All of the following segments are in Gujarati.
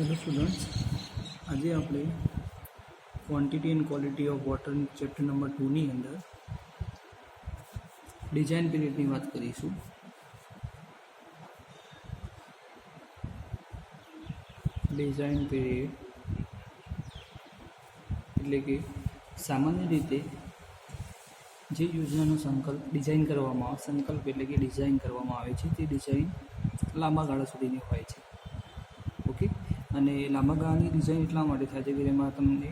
હેલો સ્ટુડન્ટ્સ, આજે આપણે quantity and quality of water chapter number 2ની અંદર ડિઝાઇન પીરિયડની વાત કરીશું. ડિઝાઇન પીરિયડ એટલે કે સામાન્ય રીતે જે યોજનાનો ડિઝાઇન કરવામાં આવે, સંકલ્પ એટલે કે ડિઝાઇન કરવામાં આવે છે તે ડિઝાઇન લાંબા ગાળા સુધીની હોય છે. ઓકે, અને લાંબા ગાળાની ડિઝાઇન એટલા માટે થાય છે કે જેમાં તમને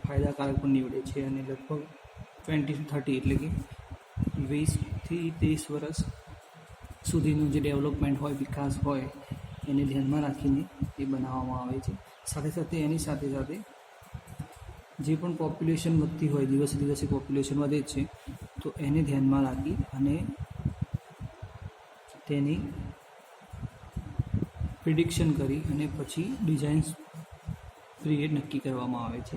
ફાયદાકારક પણ નીવડે છે અને લગભગ 20 to 30 એટલે કે 20 થી 30 વર્ષ સુધીનું જે ડેવલપમેન્ટ હોય, વિકાસ હોય, એને ધ્યાનમાં રાખીને એ બનાવવામાં આવે છે. સાથે સાથે એની સાથે સાથે જે પણ પોપ્યુલેશન વધતી હોય, દિવસે દિવસે પોપ્યુલેશન વધે છે, તો એને ધ્યાનમાં રાખી અને તેની પ્રિડિક્શન કરી અને પછી ડિઝાઇન પીરિયડ નક્કી કરવામાં આવે છે.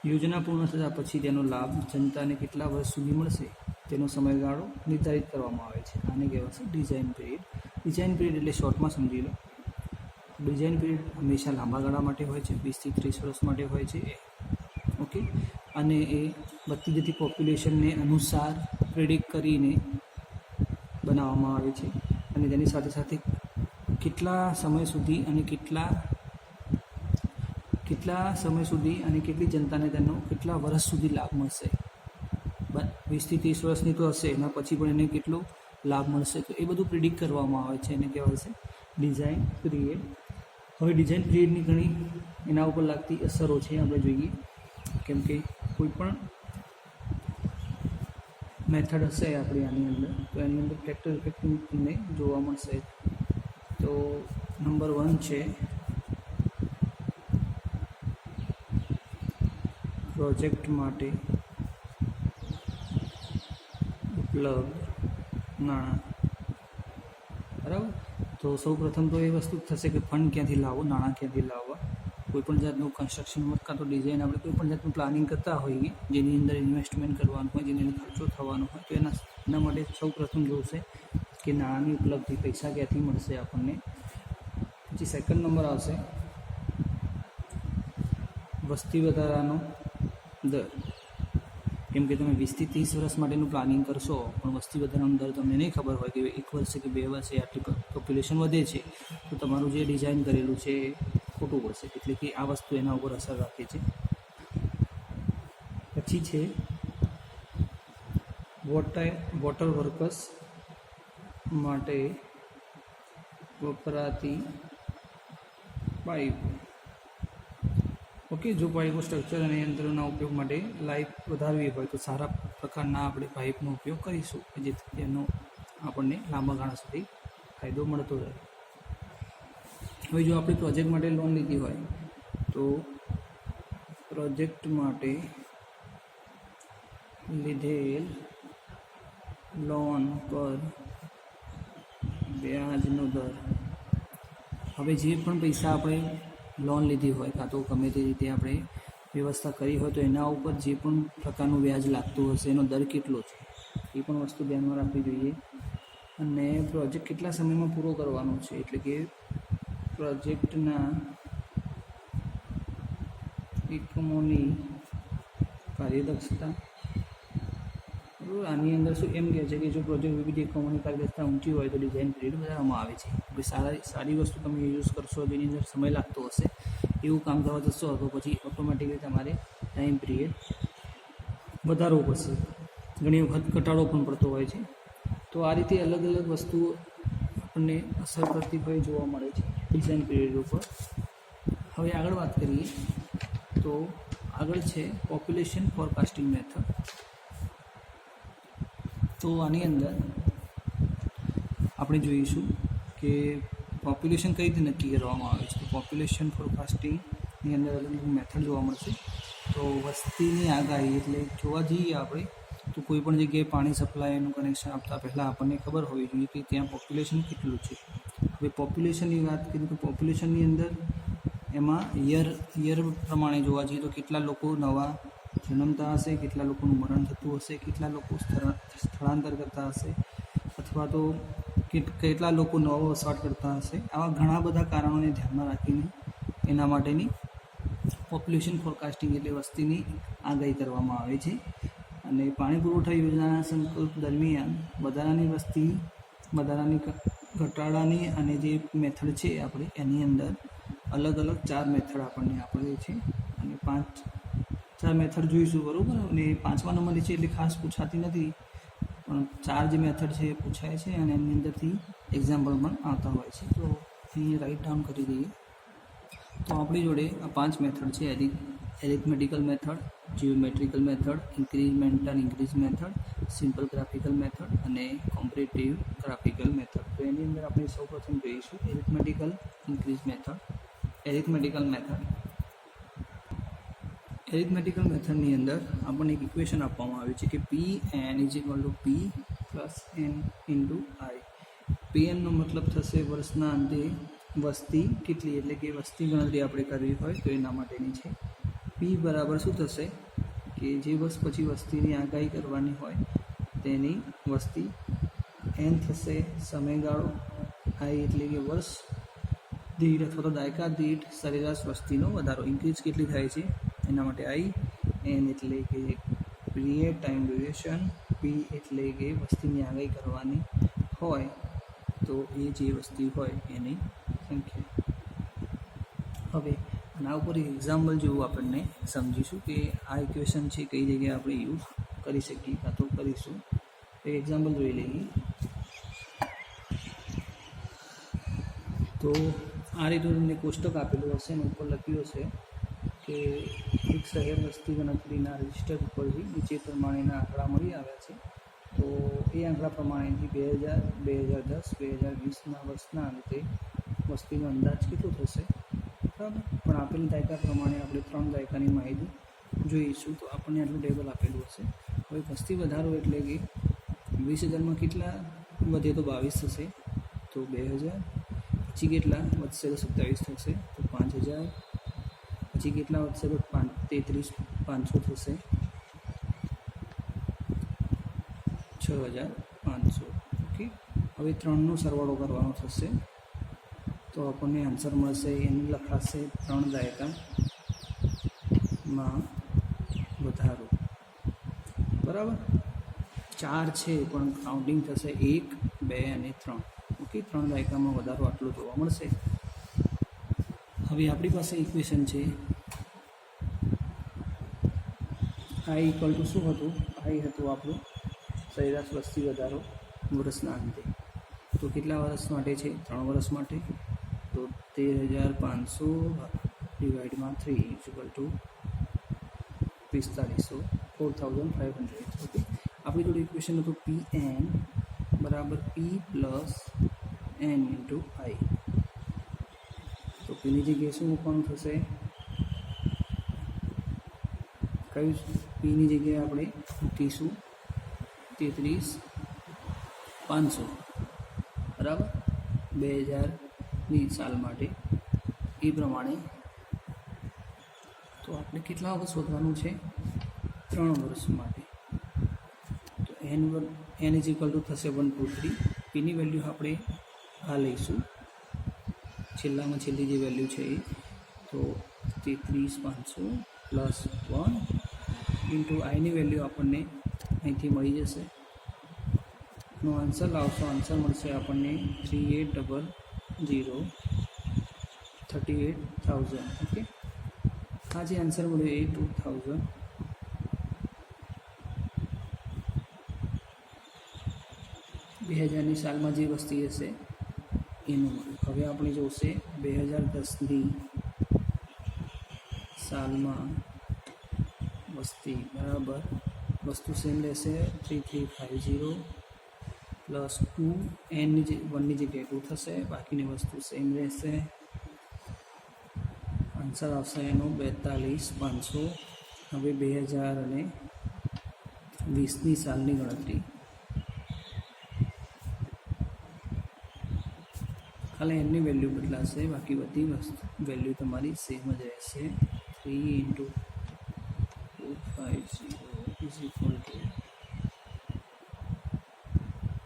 યોજના પૂર્ણ થતાં પછી તેનો લાભ જનતાને કેટલા વર્ષ સુધી મળશે તેનો સમયગાળો નિર્ધારિત કરવામાં આવે છે. આને કહેવાશે ડિઝાઇન પીરિયડ. ડિઝાઇન પીરિયડ એટલે શોર્ટમાં સમજી લો. ડિઝાઇન પીરિયડ હંમેશા લાંબા ગાળા માટે હોય છે, 20 થી 30 વર્ષ માટે હોય છે. ઓકે, અને એ વધતી જતી પોપ્યુલેશનને અનુસાર પ્રિડિક્ટ કરીને બનાવવામાં આવે છે. અને તેની સાથે સાથે કેટલા સમય સુધી અને કેટલી જનતાને તેનો કેટલા વર્ષ સુધી લાભ મળશે. 20 થી 30 વર્ષની તો હશે, એના પછી પણ એને કેટલો લાભ મળશે, તો એ બધું પ્રિડિક્ટ કરવામાં આવે છે. એને કહેવાય છે ડિઝાઇન પીરિયડ. હવે ડિઝાઇન પીરિયડની ઘણી એના ઉપર લાગતી અસરો છે, આપણે જોઈએ. કેમ કે કોઈ પણ મેથડ હશે આપણી આની અંદર, તો એની અંદર ફેક્ટર ઇફેક્ટ તમને જોવા મળશે. તો નંબર 1 છે પ્રોજેક્ટ માટે ઉપલબ્ધ નાણાં. બરાબર, તો સૌ પ્રથમ તો એ વસ્તુ થશે કે ફંડ ક્યાંથી લાવવો, નાણાં ક્યાંથી લાવવા. કોઈપણ જાતનું કન્સ્ટ્રક્શન વર્ક કાં તો ડિઝાઇન આપણે કોઈપણ જાતનું પ્લાનિંગ કરતા હોઈએ, જેની અંદર ઇન્વેસ્ટમેન્ટ કરવાનું હોય, જેની અંદર ખર્ચો થવાનો હોય, તો એના માટે સૌ પ્રથમ જોશે કે નાણાંની ઉપલબ્ધિ, પૈસા ક્યાંથી મળશે આપણને. પછી સેકન્ડ નંબર આવશે વસ્તી વધારાનો દર. કેમ કે તમે 20 થી 30 વર્ષ માટેનું પ્લાનિંગ કરશો, પણ વસ્તી વધારાનો દર તમને નહીં ખબર હોય કે 1 વર્ષે કે 2 વર્ષે આટલી પોપ્યુલેશન વધે છે, તો તમારું જે ડિઝાઇન કરેલું છે એ ખોટું પડશે. એટલે કે આ વસ્તુ એના ઉપર અસર રાખે છે. પછી છે વોટર વર્કર્સ માટે વપરાતી પાઇપ. ઓકે, જો પાઇપો સ્ટ્રક્ચર અને યંત્રોના ઉપયોગ માટે લાઈફ વધારવી હોય તો સારા પ્રકારના આપણે પાઇપનો ઉપયોગ કરીશું, જેથી તેનો આપણને લાંબા ગાળા સુધી ફાયદો મળતો રહે. હવે જો આપણે પ્રોજેક્ટ માટે લોન લીધી હોય, તો પ્રોજેક્ટ માટે લીધેલ લોન પર વ્યાજનો દર. હવે જે પણ પૈસા આપણે લોન લીધી હોય, કાં તો ગમે તે રીતે આપણે વ્યવસ્થા કરી હોય, તો એના ઉપર જે પણ પ્રકારનું વ્યાજ લાગતું હશે એનો દર કેટલો છે એ પણ વસ્તુ ધ્યાનમાં રાખવી જોઈએ. અને પ્રોજેક્ટ કેટલા સમયમાં પૂરો કરવાનો છે, એટલે કે પ્રોજેક્ટના એકમોની કાર્યદક્ષતા. આની અંદર શું એમ કહે છે કે જો પ્રોજેક્ટ વિવિધ એકમોની કાર્યદક્ષતા ઊંચી હોય તો ડિઝાઇન પીરિયડ વધારવામાં આવે છે. સારી વસ્તુ તમે યુઝ કરશો, જેની અંદર સમય લાગતો હશે, એવું કામ કરવા જશો, તો પછી ઓટોમેટિકલી તમારે ટાઈમ પીરિયડ વધારવો પડશે. ઘણી વખત ઘટાડો પણ પડતો હોય છે. તો આ રીતે અલગ અલગ વસ્તુઓ આપણને અસર કરતી હોય જોવા મળે છે ડિઝાઇન પીરિયડ ઉપર. હવે આગળ વાત કરીએ તો આગળ છે પોપ્યુલેશન ફોરકાસ્ટિંગ મેથડ. તો આની અંદર આપણે જોઈશું કે પોપ્યુલેશન કઈ રીતે નક્કી કરવામાં આવે છે. તો પોપ્યુલેશન ફોરકાસ્ટિંગની અંદર અલગ અલગ મેથડ જોવા મળશે. તો વસ્તીની આગાહી એટલે જોવા જઈએ આપણે તો કોઈ પણ જગ્યાએ પાણી સપ્લાયનું કનેક્શન આપતા પહેલાં આપણને ખબર હોવી જોઈએ કે ત્યાં પોપ્યુલેશન કેટલું છે. હવે પોપ્યુલેશનની વાત કરીએ તો પોપ્યુલેશનની અંદર એમાં યર પ્રમાણે જોવા જઈએ તો કેટલા લોકો નવા જન્મતા હશે, કેટલા લોકોનું મરણ થતું હશે, કેટલા લોકો સ્થળાંતર કરતા હશે, અથવા તો કેટલા લોકો નવો વસવાટ કરતા હશે. આવા ઘણા બધા કારણોને ધ્યાનમાં રાખીને એના માટેની પોપ્યુલેશન ફોરકાસ્ટિંગ એટલે વસ્તીની આગાહી કરવામાં આવે છે. અને પાણી પુરવઠા યોજનાના સંકલ્પ દરમિયાન વધારાની ઘટાડાની અને જે મેથડ છે આપણે એની અંદર અલગ અલગ 4 મેથડ આપણને આપેલી છે અને 4 મેથડ જોઈશું, બરાબર. અને 5મા નંબરની છે એટલે ખાસ પૂછાતી નથી, પણ 4 જે મેથડ છે એ પૂછાય છે અને એની અંદરથી એક્ઝામ્પલ પણ આવતા હોય છે. તો અહીં રાઇટ ડાઉન કરી દઈએ. તો આપણી જોડે આ 5 મેથડ છે: arithmetical method, geometrical method, increase method, simple graphical method અને કોમ્પરેટિવ ગ્રાફિકલ મેથડ. તો એની અંદર આપણે સૌપ્રથમ જોઈશું એરિથમેટિકલ મેથડની અંદર આપણને એક ઇક્વેશન આપવામાં આવ્યું છે કે Pn = P + n × I. Pnનો મતલબ થશે વર્ષના અંતે વસ્તી કેટલી, એટલે કે વસ્તી ગણતરી આપણે કરવી હોય તો એના માટેની છે. P બરાબર શું થશે કે જે વર્ષ પછી વસ્તીની આગાહી કરવાની હોય તેની વસ્તી, n થશે સમયગાળો, I એટલે કે વર્ષ દીઠ અથવા તો દાયકા દીઠ સરેરાશ વસ્તીનો વધારો, ઇન્ક્રીઝ કેટલી થાય છે એના માટે I, n એટલે કે પીરિયડ ટાઈમ ડ્યુરેશન, P એટલે કે વસ્તીની આગાહી કરવાની હોય તો એ જે વસ્તી હોય એની સંખ્યા. હવે આના ઉપર એક્ઝામ્પલ જેવું આપણને સમજીશું કે આ ઇક્વેશન છે કઈ જગ્યાએ આપણે યુઝ કરી શકીએ કાં તો કરીશું. એક એક્ઝામ્પલ જોઈ લઈએ. તો આ રીતનું તમને કોષ્ટક આપેલું હશે અને ઉપર લખ્યું હશે કે એક શહેર વસ્તી ગણતરીના રજિસ્ટર ઉપરથી નીચે પ્રમાણેના આંકડા મળી આવ્યા છે. તો એ આંકડા પ્રમાણેથી 2000, 2010, 2020ના વર્ષના અંતે વસ્તીનો અંદાજ કેટલો થશે, બરાબર. પણ આપેલ દાયકા પ્રમાણે આપણે 3 દાયકાની માહિતી જોઈશું. તો આપણને આટલું ટેબલ આપેલું હશે. હવે વસ્તી વધારો એટલે કે 20,000માં કેટલા વધે તો 22 થશે, તો 2000. પછી કેટલા વધશે તો 27 થશે, તો 5000. પછી કેટલા વધશે તો 500 થશે, 6500. ઓકે. હવે 3નો સરવાળો કરવાનો થશે તો આપણને આન્સર મળશે. એને લખાશે 3 દાયકામાં વધારો, બરાબર. 4 છે પણ કાઉન્ટિંગ થશે 1, 2 અને 3. ઓકે. 3 દાયકામાં વધારો આટલો જોવા મળશે. હવે આપણી પાસે ઇક્વેશન છે I = શું હતું, I હતું આપણું સરેરાશ વસ્તી વધારો વર્ષના અંતે. તો કેટલા વર્ષ માટે છે, 3 વર્ષ માટે. તો 13,500 / 3 = 4500, 4,500. ઓકે. આપણી જોડે ઇક્વેશન હતું Pn = P + n × I. તો Pની જગ્યાએ શું મૂકવાનું થશે, કયું Pની જગ્યાએ આપણે મૂકીશું 33,500, બરાબર, 2000ની સાલ માટે. એ પ્રમાણે તો આપણે કેટલા વર્ષ શોધવાનું છે, 3 વર્ષ માટે. તો n = થશે 123. Pની વેલ્યુ આપણે આ લઈશું, છેલ્લામાં છેલ્લી જે વેલ્યુ છે એ. તો 33,500 + 1 × Iની વેલ્યુ આપણને અહીંથી મળી જશે. નો આન્સર લાવશો, આન્સર મળશે આપણને 3800, 38,000. ઓકે. આ જે આન્સર મળ્યો એ 2000 2000ની સાલમાં જે વસ્તી હશે એનું મળ્યું. હવે આપણે જોશે 2010ની સાલમાં વસ્તી, બરાબર. વસ્તુ સેમ રહેશે 3350 + 2, n1ની જગ્યાએ 2 થશે, બાકીની વસ્તુ સેમ રહેશે. આન્સર આવશે એનો 42,500. હવે 2020ની સાલની ગણતરી, ખાલી એમની વેલ્યુ બદલાશે, બાકી બધી વેલ્યુ તમારી સેમ જ રહેશે. 3 × 450 =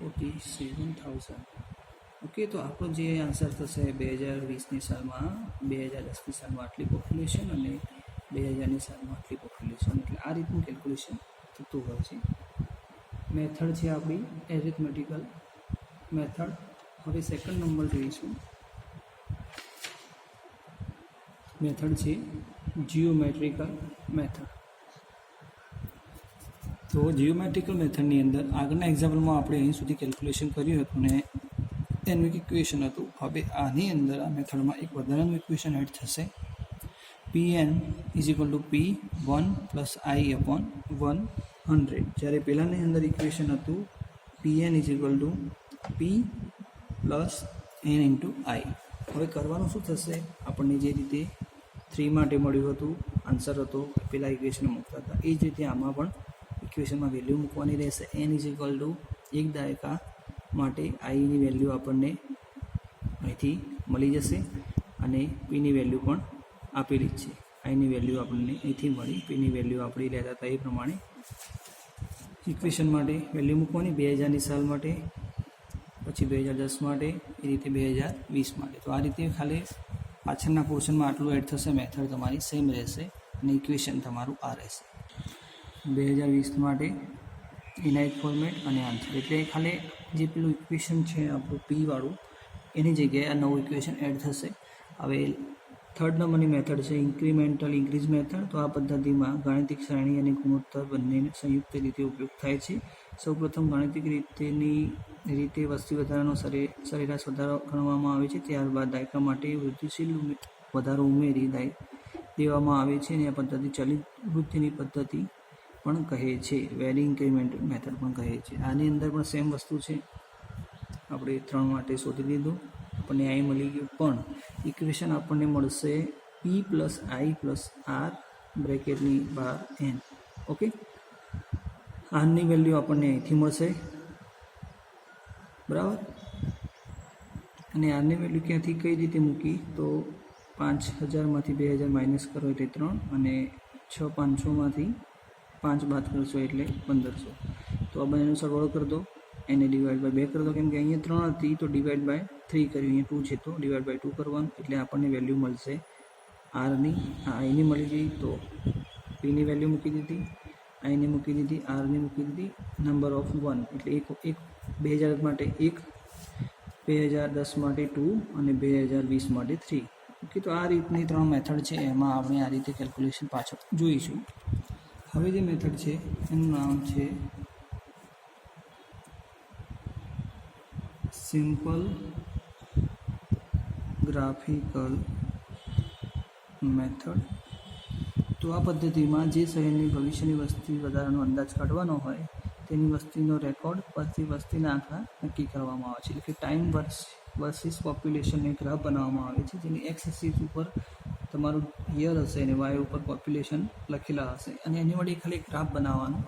47,000. ઓકે, તો આપણો જે આન્સર થશે 2020ની સાલમાં 2010ની સાલમાં આટલી પોપ્યુલેશન અને 2000ની સાલમાં આટલી પોપ્યુલેશન. એટલે આ રીતનું કેલ્ક્યુલેશન થતું હોય છે. મેથડ છે આપણી એરિથમેટિકલ મેથડ. હવે સેકન્ડ નંબર જોઈશું. મેથડ છે જીઓમેટ્રિકલ મેથડ. તો જીઓમેટ્રિકલ મેથડની અંદર આગળના એક્ઝામ્પલમાં આપણે અહીં સુધી કેલ્ક્યુલેશન કર્યું હતું ને એનું એક ઇક્વેશન હતું. હવે આની અંદર આ મેથડમાં એક વધારાનું ઇક્વેશન એડ થશે. Pn = P1 + I/100. જ્યારે પહેલાંની અંદર ઇક્વેશન હતું Pn = P + N × I. હવે કરવાનું શું થશે? આપણને જે રીતે 3 માટે મળ્યું હતું આન્સર હતો પહેલાં ઇક્વેશન મૂકતા હતા એ જ રીતે આમાં પણ ઇક્વેશનમાં વેલ્યુ મૂકવાની રહેશે. N = 1 દાયકા માટે આઈની વેલ્યુ આપણને અહીંથી મળી જશે અને પીની વેલ્યુ પણ આપેલી જ છે. આઈની વેલ્યુ આપણને અહીંથી મળી, પીની વેલ્યુ આપણે લેતા હતા એ પ્રમાણે ઇક્વેશન માટે વેલ્યુ મૂકવાની. 2000ની સાલ માટે, પછી 2010 માટે, એ રીતે 2020 માટે. તો આ રીતે ખાલી પાછળના પોર્શનમાં આટલું એડ થશે. મેથડ તમારી સેમ રહેશે અને ઇક્વેશન તમારું આ રહેશે. 2020 માટે ઇનાઇટ ફોર્મેટ અને આન્સર. એટલે ખાલી જે પેલું ઇક્વેશન છે આપણું P વાળું એની જગ્યાએ આ નવું ઇક્વેશન એડ થશે. હવે થર્ડ નંબરની મેથડ છે ઇન્ક્રીમેન્ટલ ઇન્ક્રીઝ મેથડ. તો આ પદ્ધતિમાં ગાણિતિક શ્રેણી અને ગુણોત્તર બંનેને સંયુક્ત રીતે ઉપયોગ થાય છે. સૌપ્રથમ ગાણિતિક રીતે વસ્તી વધારાનો સરેરાશ વધારો ગણવામાં આવે છે. ત્યારબાદ દાયકા માટે વૃદ્ધિશીલ વધારો ઉમેરી દેવામાં આવે છે અને આ પદ્ધતિ ચલિત વૃદ્ધિની પદ્ધતિ પણ કહે છે. વેરી ઇન્ક્રીમેન્ટ મેથડ પણ કહે છે. આની અંદર પણ સેમ વસ્તુ છે. આપણે 3 માટે શોધી લીધું, આપણને આઈ મળી ગયું, પણ ઇક્વેશન આપણને મળશે P + I + R બ્રેકેટની બહાર N. ઓકે, આરની વેલ્યુ આપણને અહીંથી મળશે, બરાબર. અને આરની વેલ્યુ ક્યાંથી કઈ રીતે મૂકી? તો 5000માંથી 2000 માઇનસ કરો એટલે 3 અને 6500માંથી 5 બાદ કરશો એટલે 1500. તો આ બંનેનો સરવાળો કરી દો, એને /2 કરી દો. કેમ કે અહીંયા 3 હતી તો /3 કર્યું, અહીંયા 2 છે તો /2 કરવાનું. એટલે આપણને વેલ્યુ મળશે આરની. આઈની મળી ગઈ તો પીની વેલ્યુ મૂકી દીધી, આઈની મૂકી દીધી, આરની મૂકી દીધી, નંબર ઓફ 1 એટલે એક 2000 માટે 1, 2010 માટે 2 અને 2020 માટે 3. ઓકે, તો આ રીતની 3 મેથડ છે. એમાં આપણે આ રીતે કેલ્ક્યુલેશન પાછળ જોઈશું. હવે જે મેથડ છે એનું નામ છે સિમ્પલ ગ્રાફિકલ મેથડ. તો આ પદ્ધતિમાં જે શહેરની ભવિષ્યની વસ્તી વધારાનો અંદાજ કાઢવાનો હોય તેની વસ્તીનો રેકોર્ડ પરથી વસ્તીના આંકડા નક્કી કરવામાં આવે છે. એટલે કે ટાઈમ વર્સિસ પોપ્યુલેશનનો એક ગ્રાફ બનાવવામાં આવે છે, જેની એક્સ એક્સિસ ઉપર તમારું યર હશે અને વાય ઉપર પોપ્યુલેશન લખેલા હશે અને એની વડે ખાલી ગ્રાફ બનાવવાનો.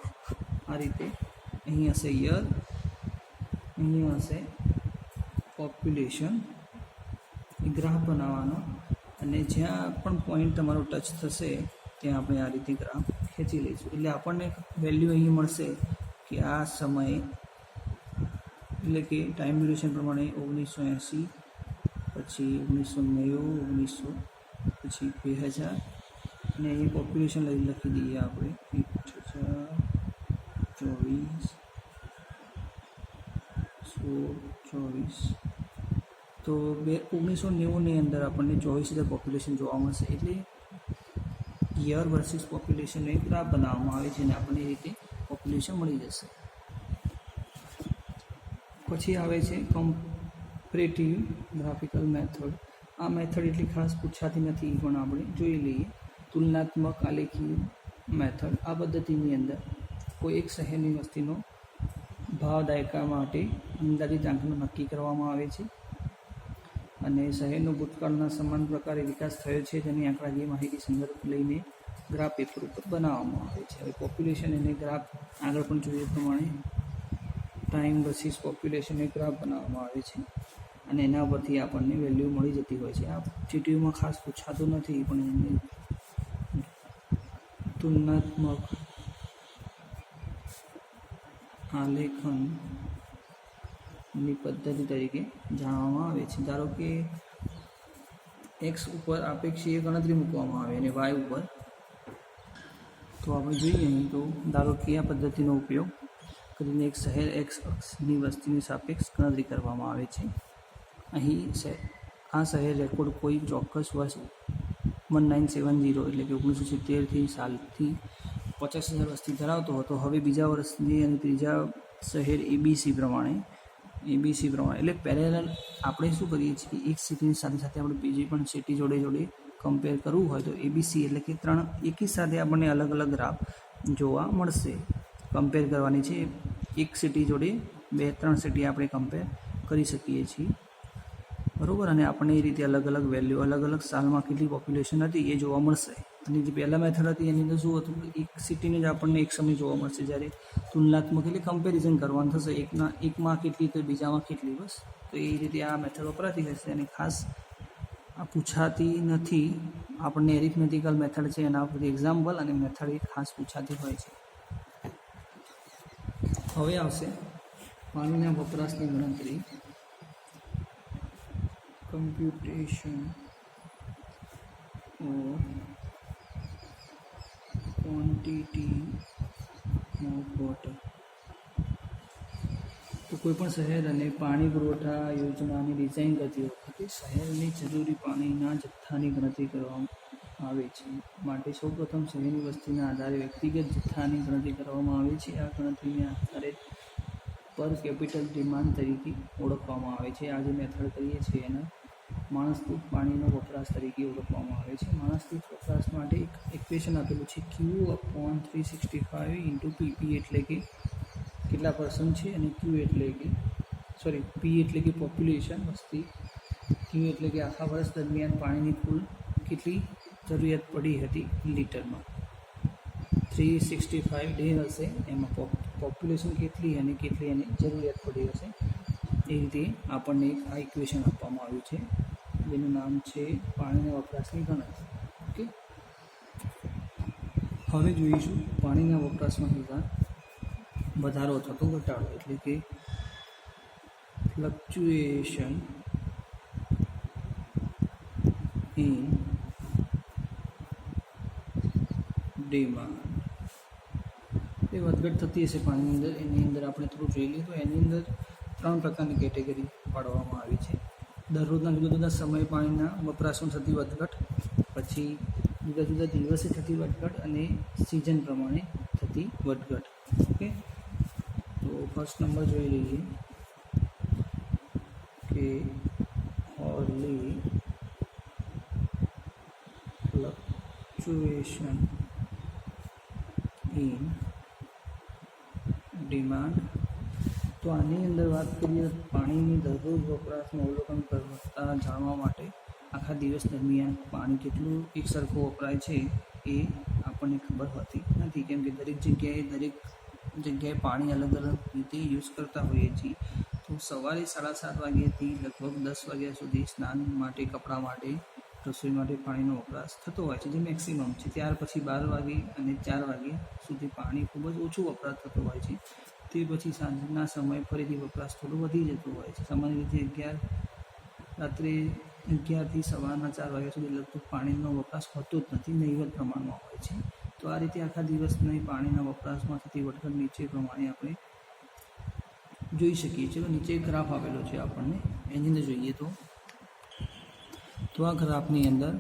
આ રીતે અહીં હશે યર, અહીંયા હશે પોપ્યુલેશન, એ ગ્રાફ બનાવવાનો અને જ્યાં પણ પોઈન્ટ તમારો ટચ થશે ત્યાં આપણે આ રીતે ગ્રાફ ખેંચી લઈશું. એટલે આપણને વેલ્યુ અહીં મળશે કે આ સમયે, એટલે કે ટાઈમ ડ્યુરેશન પ્રમાણે 1980, પછી 1990, 1900, પછી 2000 અને અહીં પોપ્યુલેશન લખી દઈએ આપણે 1024, 1624. તો 1990ની અંદર આપણને 24000 પોપ્યુલેશન જોવા મળશે. એટલે યર વર્સિસ પોપ્યુલેશનનો એક ગ્રાફ બનાવવામાં આવે છે અને આપણને એ રીતે પોપ્યુલેશન મળી જશે. પછી આવે છે કમ્પેરેટિવ ગ્રાફિકલ મેથડ. આ મેથડ એટલી ખાસ પૂછાતી નથી પણ આપણે જોઈ લઈએ. તુલનાત્મક આલેખી મેથડ. આ પદ્ધતિની અંદર કોઈ એક શહેરની વસ્તીનો ભાવ દાયકા માટે અંદાજિત આંકડો નક્કી કરવામાં આવે છે અને શહેરનો ભૂતકાળના સમાન પ્રકારે વિકાસ થયો છે તેની આંકડાકીય માહિતી સંદર્ભ લઈને ગ્રાફ પેપર ઉપર બનાવવામાં આવે છે. હવે પોપ્યુલેશન અને ગ્રાફ આગળ પણ જોઈએ પ્રમાણે ટાઈમ વર્સિસ પોપ્યુલેશન એક ગ્રાફ બનાવવામાં આવે છે અને એના પરથી આપણને વેલ્યુ મળી જતી હોય છે. આ જીટીયુમાં ખાસ પૂછાતું નથી પણ એને તુલનાત્મક આલેખન ની પદ્ધતિ તરીકે જાણવામાં આવે છે. ધારો કે એક્સ ઉપર આપેક્ષીય ગણતરી મૂકવામાં આવે અને વાય ઉપર, તો આપણે જોઈએ અહીં તો ધારો કે આ પદ્ધતિનો ઉપયોગ કરીને એક શહેર એક્સ અક્ષની વસ્તીની સાપેક્ષ ગણતરી કરવામાં આવે છે. અહીં આ શહેર રેકોર્ડ કોઈ ચોક્કસ વર્ષ 1970 એટલે કે 1970 સાલથી 50,000 વસ્તી ધરાવતો હતો. હવે બીજા વર્ષની અને ત્રીજા શહેર એબીસી પ્રમાણે એટલે પેરેલલ આપણે શું કરીએ છીએ, એક સિટીની સાથે સાથે આપણે બીજી પણ સિટી જોડે કમ્પેર કરવું હોય તો એબીસી એટલે કે 3 એકી સાથે આપણને અલગ અલગ ગ્રાફ જોવા મળશે. કમ્પેર કરવાની છે, એક સિટી જોડે 2-3 સિટી આપણે કમ્પેર કરી શકીએ છીએ, બરાબર. અને આપણને એ રીતે અલગ અલગ વેલ્યુ અલગ અલગ સાલમાં કેટલી પોપ્યુલેશન હતી એ જોવા મળશે. અને જે પહેલાં મેથડ હતી એની અંદર શું હતું, એક સિટીને જ આપણને એક સમય જોવા મળશે, જ્યારે તુલનાત્મક એટલે કમ્પેરિઝન કરવાનું થશે, એકમાં કેટલી તો બીજામાં કેટલી, બસ. તો એ રીતે આ મેથડ વપરાતી હશે. અને ખાસ આ પૂછાતી નથી, આપણને એરિથમેટિકલ મેથડ છે એના પરથી એક્ઝામ્પલ અને મેથડ એ ખાસ પૂછાતી હોય છે. હવે આવશે પાણીના વપરાશની ગણતરી, computation or quantity of water. તો કોઈપણ શહેર અને પાણી પુરવઠા યોજનાની ડિઝાઇન કરતી વખતે શહેરની જરૂરી પાણીના જથ્થાની ગણતરી કરવામાં આવે છે. માટે સૌપ્રથમ શહેરની વસ્તીના આધારે વ્યક્તિગત જથ્થાની ગણતરી કરવામાં આવે છે. આ ગણતરીને આધારે પર કેપિટલ ડિમાન્ડ તરીકે ઓળખવામાં આવે છે. આ જે મેથડ કરીએ છીએ એના માણસદીઠ પાણીનો વપરાશ તરીકે ઓળખવામાં આવે છે. માણસદીઠ વપરાશ માટે એક ઇક્વેશન આપેલું છે, Q/365 × PP એટલે કે કેટલા પર્સન્ટ છે, અને P એટલે કે પોપ્યુલેશન વસ્તી, Q એટલે કે આખા વર્ષ દરમિયાન પાણીની કુલ કેટલી જરૂરિયાત પડી હતી લીટરમાં. 365 ડે હશે, એમાં પોપ્યુલેશન કેટલી અને કેટલી એની જરૂરિયાત પડી હશે, એ રીતે આપણને એક આ ઇક્વેશન આપવામાં આવ્યું છે, જેનું નામ છે પાણીના વપરાશની ગણતરી. ઓકે, હવે જોઈશું પાણીના વપરાશમાં થતા વધારો થતો ઘટાડો, એટલે કે ફ્લક્ચ્યુએશન ઇન ડિમાન્ડ. એ વધઘટ થતી હશે પાણીની અંદર, એની અંદર આપણે થોડું જોઈ લઈએ. તો એની અંદર 3 પ્રકારની કેટેગરી પાડવામાં આવી છે. દરરોજના જુદા જુદા સમયે પાણીના વપરાશમાં થતી વધઘટ, પછી જુદા જુદા દિવસે થતી વધઘટ, અને સિઝન પ્રમાણે થતી વધઘટ. ઓકે, તો ફર્સ્ટ નંબર જોઈ લઈએ કે હોર્લી ફ્લક્ચ્યુએશન ઇન ડિમાન્ડ. તો આની અંદર વાત કરીએ પાણીની દરરોજ વપરાશનું અવલોકન કરતા જાણવા માટે આખા દિવસ દરમિયાન પાણી કેટલું એક સરખું વપરાય છે એ આપણને ખબર હોતી નથી, કેમ કે દરેક જગ્યાએ પાણી અલગ અલગ રીતે યુઝ કરતા હોઈએ છીએ. તો સવારે 7:30 વાગ્યાથી લગભગ 10 વાગ્યા સુધી સ્નાન માટે, કપડાં માટે, રસોઈ માટે પાણીનો વપરાશ થતો હોય છે, જે મેક્સિમમ છે. ત્યાર પછી 12 વાગે અને 4 વાગ્યા સુધી પાણી ખૂબ જ ઓછું વપરાશ થતો હોય છે. તે પછી સાંજના સમયે ફરીથી વપરાશ થોડો વધી જતો હોય છે. સામાન્ય રીતે રાત્રે 11થી સવારના 4 વાગ્યા સુધી લગભગ પાણીનો વપરાશ હોતો જ નથી, નહિવત પ્રમાણમાં હોય છે. તો આ રીતે આખા દિવસની પાણીના વપરાશમાં થતી વધઘટ નીચે પ્રમાણે આપણે જોઈ શકીએ છીએ. નીચે એક ગ્રાફ આપેલો છે આપણને, એની અંદર જોઈએ તો આ ગ્રાફની અંદર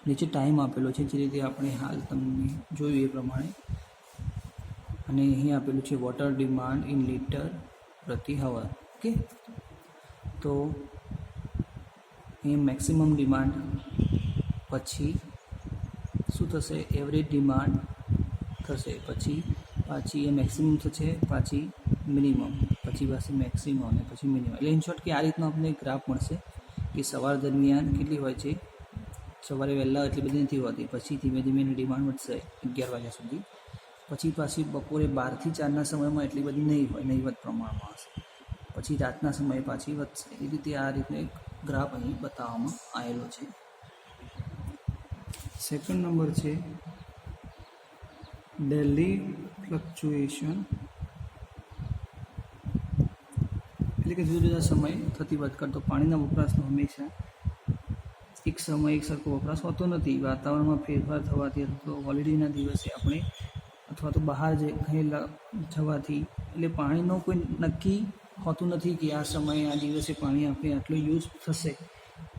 નીચે ટાઈમ આપેલો છે, જે રીતે આપણે હાલ તમને જોયું એ પ્રમાણે. અને અહીં આપેલું છે વોટર ડિમાન્ડ ઇન લીટર પ્રતિ હવર. ઓકે, તો અહીં મેક્સિમમ ડિમાન્ડ, પછી શું થશે, એવરેજ ડિમાન્ડ થશે, પછી પાછી એ મેક્સિમમ થશે, પાછી મિનિમમ, પછી પાછી મેક્સિમમ અને પછી મિનિમમ. એટલે ઇન શોર્ટ કે આ રીતનો આપણને ગ્રાફ મળશે કે સવાર દરમિયાન કેટલી હોય છે, સવારે વહેલા એટલી બધી નથી હોતી, પછી ધીમે ધીમે ડિમાન્ડ વધશે 11 વાગ્યા સુધી, પછી પાછી બપોરે 12થી 4ના સમયમાં એટલી બધી નહીં હોય, નહિવત પ્રમાણમાં હશે, પછી રાતના સમયે પાછી વધશે. એ રીતે આ રીતનો એક ગ્રાફ અહીં બતાવવામાં આવેલો છે. સેકન્ડ નંબર છે ડેલી ફ્લક્ચ્યુએશન એટલે કે જુદા જુદા સમયે થતી વધઘટ. તો પાણીના વપરાશનો હંમેશા એક સમય એક સરખો વપરાશ હોતો નથી. વાતાવરણમાં ફેરફાર થવાથી અથવા તો હોલિડેના દિવસે આપણે અથવા તો બહાર જવાથી એટલે પાણીનો કોઈ નક્કી હોતું નથી કે આ સમયે આ દિવસે પાણી આપણે આટલું યુઝ થશે.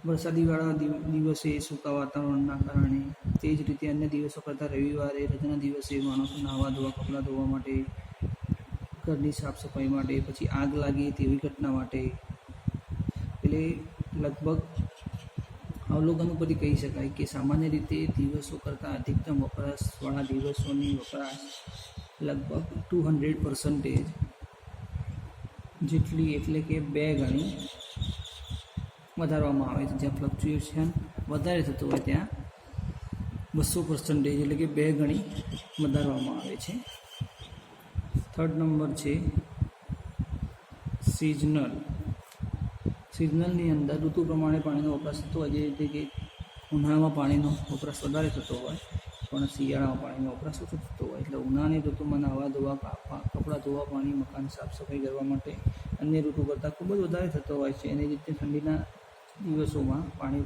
વરસાદીવાળા દિવસે સૂકા વાતાવરણના કારણે, તે જ રીતે અન્ય દિવસો કરતાં રવિવારે રજાના દિવસે માણસો નાહવા ધોવા, કપડાં ધોવા માટે, ઘરની સાફ સફાઈ માટે, પછી આગ લાગે તેવી ઘટના માટે, એટલે લગભગ અવલોકન ઉપરથી કહી શકાય કે સામાન્ય રીતે દિવસો કરતાં અધિકતમ વપરાશવાળા દિવસોની વપરાશ લગભગ 200% જેટલી એટલે કે 2 ગણી વધારવામાં આવે છે. જ્યાં ફ્લક્ચ્યુએશન વધારે થતું હોય ત્યાં 200% એટલે કે 2 ગણી વધારવામાં આવે છે. થર્ડ નંબર છે સિઝનલની અંદર ઋતુ પ્રમાણે પાણીનો વપરાશ થતો હોય. જે રીતે કે ઉનાળામાં પાણીનો વપરાશ વધારે થતો હોય પણ શિયાળામાં પાણીનો વપરાશ ઓછો થતો હોય. એટલે ઉનાળાની ઋતુમાં નાહવા ધોવા, કપડાં ધોવા પાણી, મકાન સાફ સફાઈ કરવા માટે અન્ય ઋતુ કરતાં ખૂબ જ વધારે થતો હોય છે. એની રીતે ઠંડીના દિવસોમાં પાણી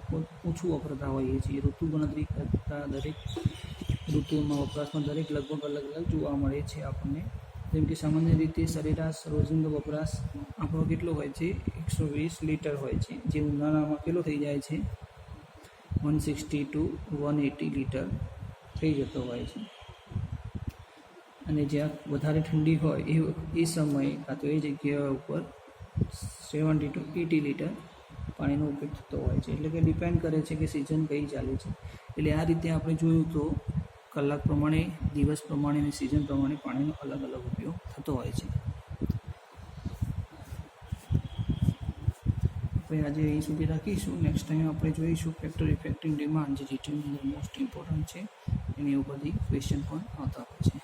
ઓછું વાપરતા હોઈએ છીએ. ઋતુ ગણતરી કરતાં દરેક ઋતુમાં વપરાશમાં દરેક લગભગ અલગ અલગ જોવા મળે છે આપણને. જેમ કે સામાન્ય રીતે સરેરાશ રોજિંદો વપરાશ આપણો કેટલો હોય છે? 120 લીટર હોય છે. જે ઉનાળામાં કેટલો થઈ જાય છે? 160 to 180 લીટર થઈ જતો હોય છે. અને જ્યાં વધારે ઠંડી હોય એ સમયે કાં તો એ જગ્યા ઉપર 70 to 80 લીટર પાણીનો ઉપયોગ થતો હોય છે. એટલે કે ડિપેન્ડ કરે છે કે સિઝન કઈ ચાલે છે. એટલે આ રીતે આપણે જોયું તો કલાક પ્રમાણે, દિવસ પ્રમાણે અને સિઝન પ્રમાણે પાણીનો અલગ અલગ ઉપયોગ થતો હોય છે. આપણે આજે અહીં સુધી રાખીશું. નેક્સ્ટ ટાઈમ આપણે જોઈશું ફેક્ટર ઇફેક્ટિવ ડિમાન્ડ, જે જીટીયુની અંદર મોસ્ટ ઇમ્પોર્ટન્ટ છે. એની ઉપરથી ક્વેશ્ચન પણ આવતા હોય છે.